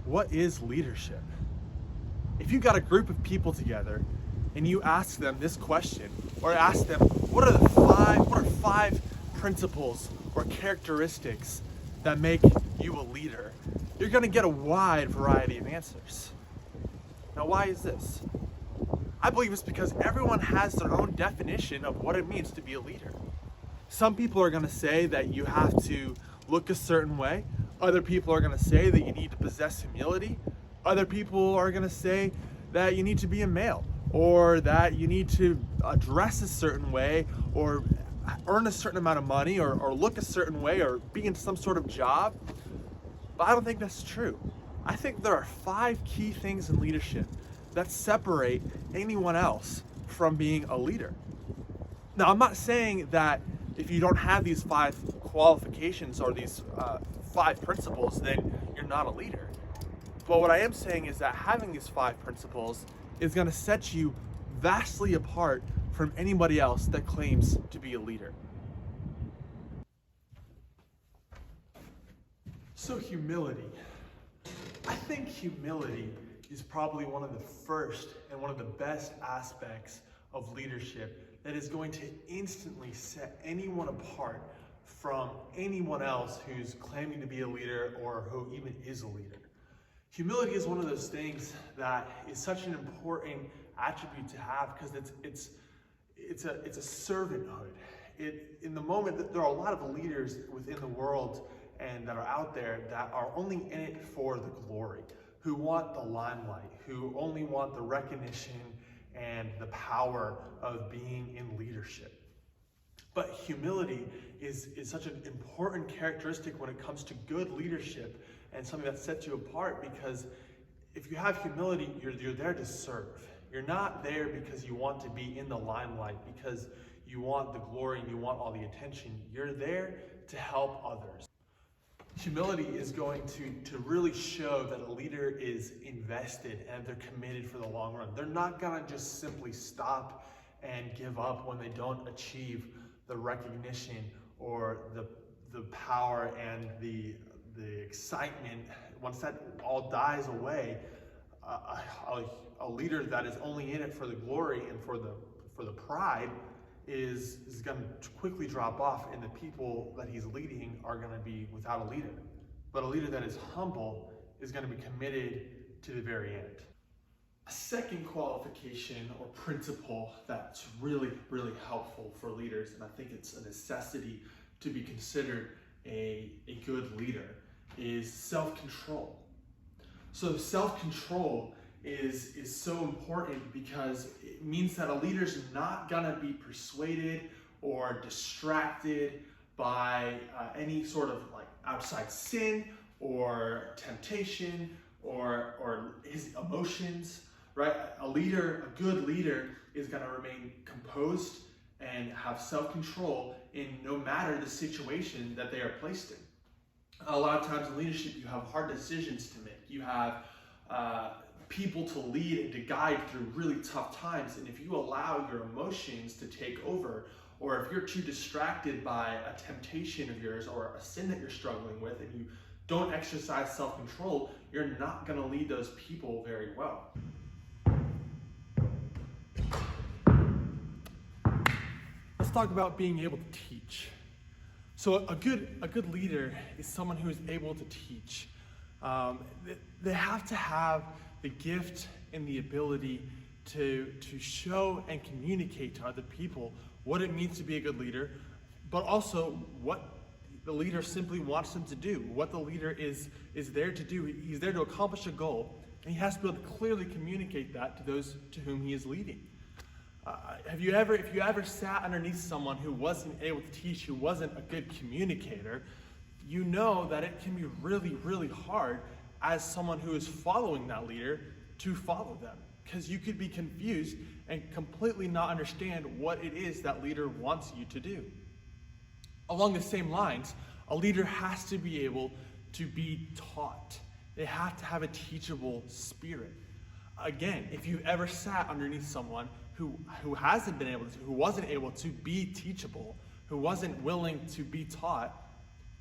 what is leadership? If you got a group of people together and you ask them this question, or ask them, what are five principles or characteristics that make you a leader? You're gonna get a wide variety of answers. Now, why is this? I believe it's because everyone has their own definition of what it means to be a leader. Some people are gonna say that you have to look a certain way. Other people are gonna say that you need to possess humility. Other people are gonna say that you need to be a male, or that you need to dress a certain way, or earn a certain amount of money, or look a certain way, or be in some sort of job. But I don't think that's true. I think there are 5 key things in leadership that separate anyone else from being a leader. Now, I'm not saying that if you don't have these 5 qualifications or these 5 principles, then you're not a leader. But what I am saying is that having these 5 principles is going to set you vastly apart from anybody else that claims to be a leader. So humility. I think humility is probably one of the first and one of the best aspects of leadership that is going to instantly set anyone apart from anyone else who's claiming to be a leader or who even is a leader. Humility is one of those things that is such an important attribute to have because it's a servanthood. In the moment that there are a lot of leaders within the world and that are out there that are only in it for the glory, who want the limelight, who only want the recognition and the power of being in leadership. But humility is such an important characteristic when it comes to good leadership and something that sets you apart, because if you have humility, you're there to serve. You're not there because you want to be in the limelight, because you want the glory and you want all the attention. You're there to help others. Humility is going to really show that a leader is invested and they're committed for the long run. They're not gonna just simply stop and give up when they don't achieve the recognition or the power and the excitement. Once that all dies away, a leader that is only in it for the glory and for the pride is going to quickly drop off, and the people that he's leading are going to be without a leader. But a leader that is humble is going to be committed to the very end. A second qualification or principle that's really, really helpful for leaders, and I think it's a necessity to be considered a good leader, is self-control. So self-control is so important because it means that a leader's not gonna be persuaded or distracted by any sort of like outside sin or temptation or his emotions, right? A good leader is gonna remain composed and have self-control in no matter the situation that they are placed in. A lot of times in leadership, you have hard decisions to make. You have people to lead and to guide through really tough times. And if you allow your emotions to take over, or if you're too distracted by a temptation of yours or a sin that you're struggling with, and you don't exercise self-control, you're not going to lead those people very well. Let's talk about being able to teach. So a good leader is someone who is able to teach. They have to have the gift and the ability to show and communicate to other people what it means to be a good leader, but also what the leader simply wants them to do, what the leader is there to do. He's there to accomplish a goal, and he has to be able to clearly communicate that to those to whom he is leading. If you ever sat underneath someone who wasn't able to teach, who wasn't a good communicator, you know that it can be really, really hard as someone who is following that leader to follow them, because you could be confused and completely not understand what it is that leader wants you to do. Along the same lines, a leader has to be able to be taught. They have to have a teachable spirit. Again, if you've ever sat underneath someone who wasn't able to be teachable, who wasn't willing to be taught,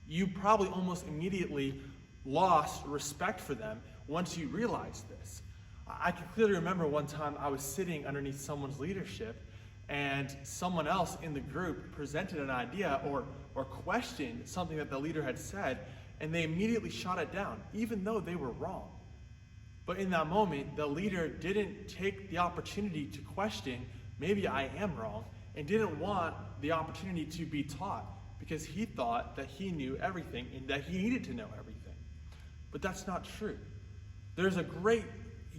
you probably almost immediately lost respect for them once you realize this. I can clearly remember one time I was sitting underneath someone's leadership, and someone else in the group presented an idea or questioned something that the leader had said, and they immediately shot it down, even though they were wrong. But in that moment, the leader didn't take the opportunity to question, maybe I am wrong, and didn't want the opportunity to be taught because he thought that he knew everything and that he needed to know everything. But that's not true. There's a great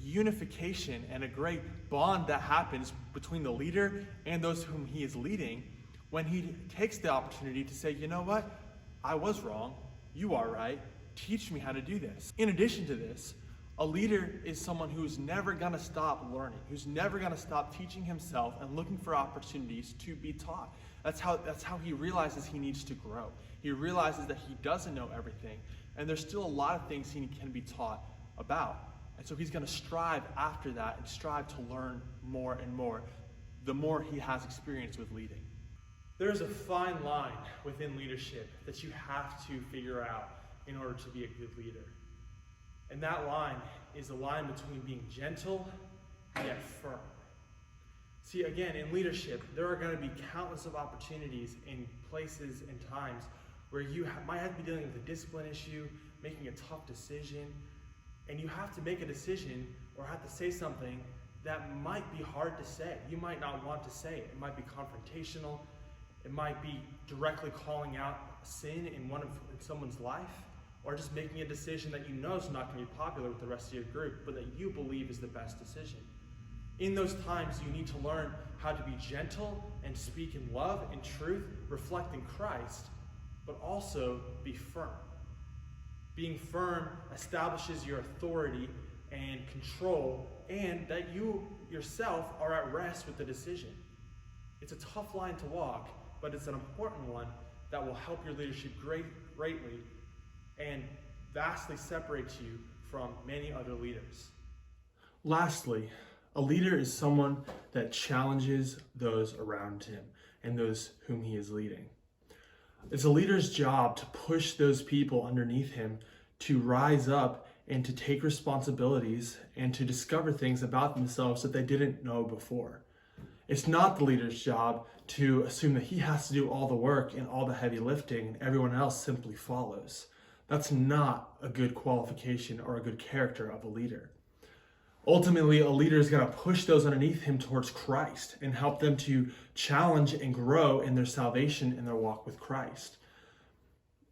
unification and a great bond that happens between the leader and those whom he is leading when he takes the opportunity to say, you know what? I was wrong. You are right. Teach me how to do this. In addition to this, a leader is someone who's never going to stop learning, who's never going to stop teaching himself and looking for opportunities to be taught. That's how he realizes he needs to grow. He realizes that he doesn't know everything, and there's still a lot of things he can be taught about. And so he's going to strive after that and strive to learn more and more the more he has experience with leading. There's a fine line within leadership that you have to figure out in order to be a good leader. And that line is the line between being gentle yet firm. See, again, in leadership, there are going to be countless of opportunities in places and times where you might have to be dealing with a discipline issue, making a tough decision, and you have to make a decision or have to say something that might be hard to say. You might not want to say it. It might be confrontational. It might be directly calling out sin in someone's life, or just making a decision that you know is not going to be popular with the rest of your group, but that you believe is the best decision. In those times, you need to learn how to be gentle and speak in love and truth, reflecting Christ, but also be firm. Being firm establishes your authority and control, and that you yourself are at rest with the decision. It's a tough line to walk, but it's an important one that will help your leadership greatly and vastly separates you from many other leaders. Lastly, a leader is someone that challenges those around him and those whom he is leading. It's a leader's job to push those people underneath him to rise up and to take responsibilities and to discover things about themselves that they didn't know before. It's not the leader's job to assume that he has to do all the work and all the heavy lifting and everyone else simply follows. That's not a good qualification or a good character of a leader. Ultimately, a leader is going to push those underneath him towards Christ and help them to challenge and grow in their salvation and their walk with Christ.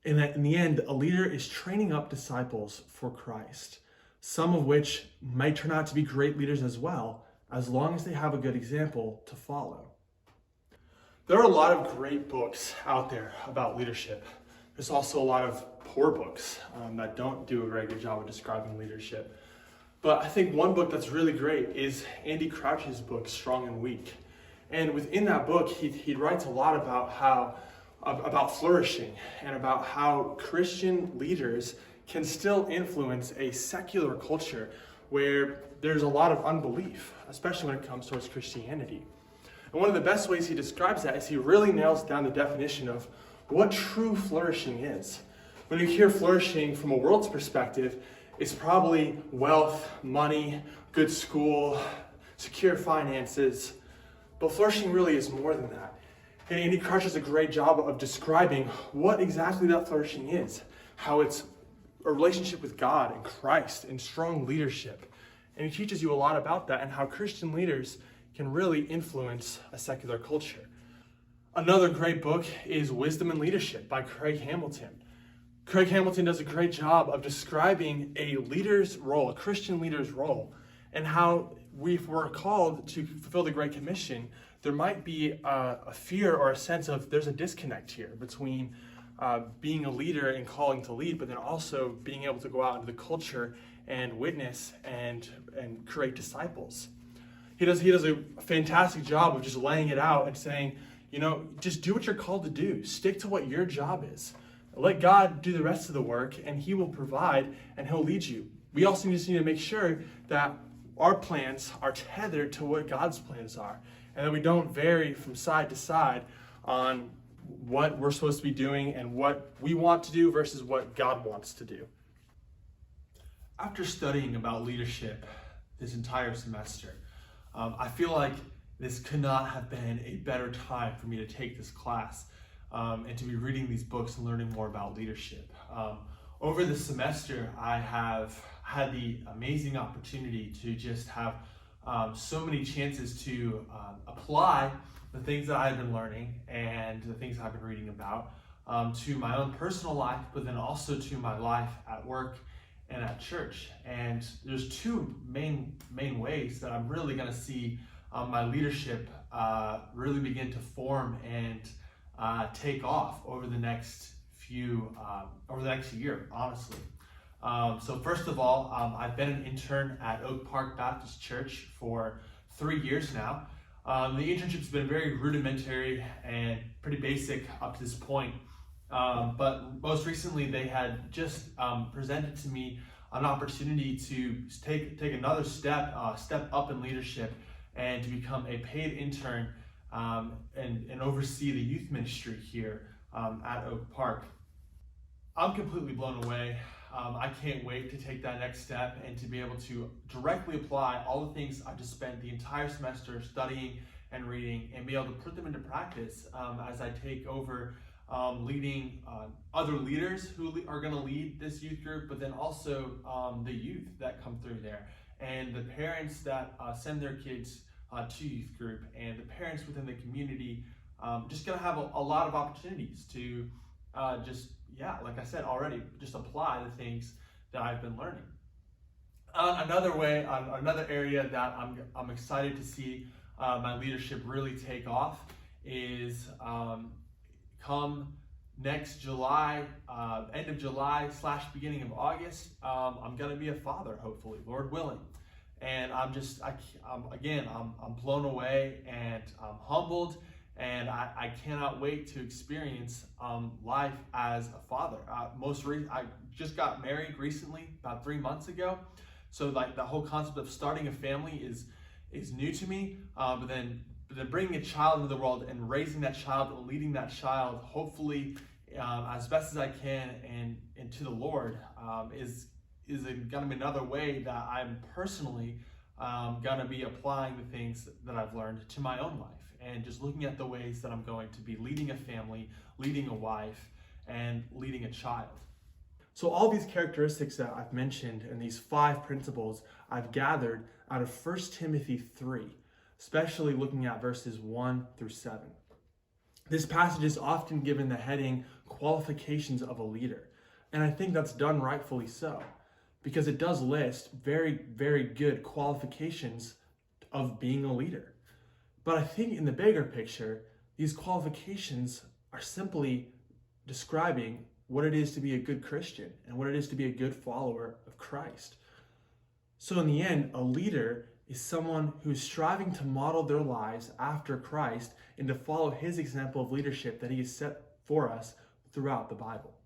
And that in the end, a leader is training up disciples for Christ, some of which might turn out to be great leaders as well, as long as they have a good example to follow. There are a lot of great books out there about leadership. There's also a lot of poor books that don't do a very good job of describing leadership. But I think one book that's really great is Andy Crouch's book, Strong and Weak. And within that book, he writes a lot about flourishing and about how Christian leaders can still influence a secular culture where there's a lot of unbelief, especially when it comes towards Christianity. And one of the best ways he describes that is he really nails down the definition of what true flourishing is. When you hear flourishing from a world's perspective, it's probably wealth, money, good school, secure finances. But flourishing really is more than that. And Andy Crouch does a great job of describing what exactly that flourishing is, how it's a relationship with God and Christ and strong leadership. And he teaches you a lot about that and how Christian leaders can really influence a secular culture. Another great book is Wisdom and Leadership by Craig Hamilton. Craig Hamilton does a great job of describing a leader's role, a Christian leader's role, and how if we're called to fulfill the Great Commission, there might be a fear or a sense of there's a disconnect here between being a leader and calling to lead, but then also being able to go out into the culture and witness and create disciples. He does a fantastic job of just laying it out and saying, just do what you're called to do. Stick to what your job is. Let God do the rest of the work, and he will provide, and he'll lead you. We also just need to make sure that our plans are tethered to what God's plans are, and that we don't vary from side to side on what we're supposed to be doing and what we want to do versus what God wants to do. After studying about leadership this entire semester, I feel like this could not have been a better time for me to take this class and to be reading these books and learning more about leadership. Over the semester, I have had the amazing opportunity to just have so many chances to apply the things that I've been learning and the things I've been reading about to my own personal life, but then also to my life at work and at church. And there's two main ways that I'm really going to see my leadership really begin to form and take off over the next year, honestly. So first of all, I've been an intern at Oak Park Baptist Church for 3 years now. The internship's been very rudimentary and pretty basic up to this point. But most recently, they had just presented to me an opportunity to take another step up in leadership and to become a paid intern and oversee the youth ministry here at Oak Park. I'm completely blown away. I can't wait to take that next step and to be able to directly apply all the things I've just spent the entire semester studying and reading and be able to put them into practice as I take over leading other leaders who are going to lead this youth group, but then also the youth that come through there and the parents that send their kids to youth group and the parents within the community. Just going to have a lot of opportunities to like I said already, just apply the things that I've been learning. Another area that I'm excited to see my leadership really take off is come next July, end of July / beginning of August. I'm gonna be a father, hopefully, Lord willing. And I'm blown away and I'm humbled. And I cannot wait to experience life as a father. I just got married recently, about 3 months ago. So like the whole concept of starting a family is new to me. But then bringing a child into the world and raising that child and leading that child, hopefully as best as I can and to the Lord, is gonna be another way that I'm personally gonna be applying the things that I've learned to my own life. And just looking at the ways that I'm going to be leading a family, leading a wife, and leading a child. So all these characteristics that I've mentioned and these 5 principles I've gathered out of 1 Timothy 3, especially looking at verses 1 through 7. This passage is often given the heading qualifications of a leader. And I think that's done rightfully so, because it does list very, very good qualifications of being a leader. But I think in the bigger picture, these qualifications are simply describing what it is to be a good Christian and what it is to be a good follower of Christ. So in the end, a leader is someone who is striving to model their lives after Christ and to follow his example of leadership that he has set for us throughout the Bible.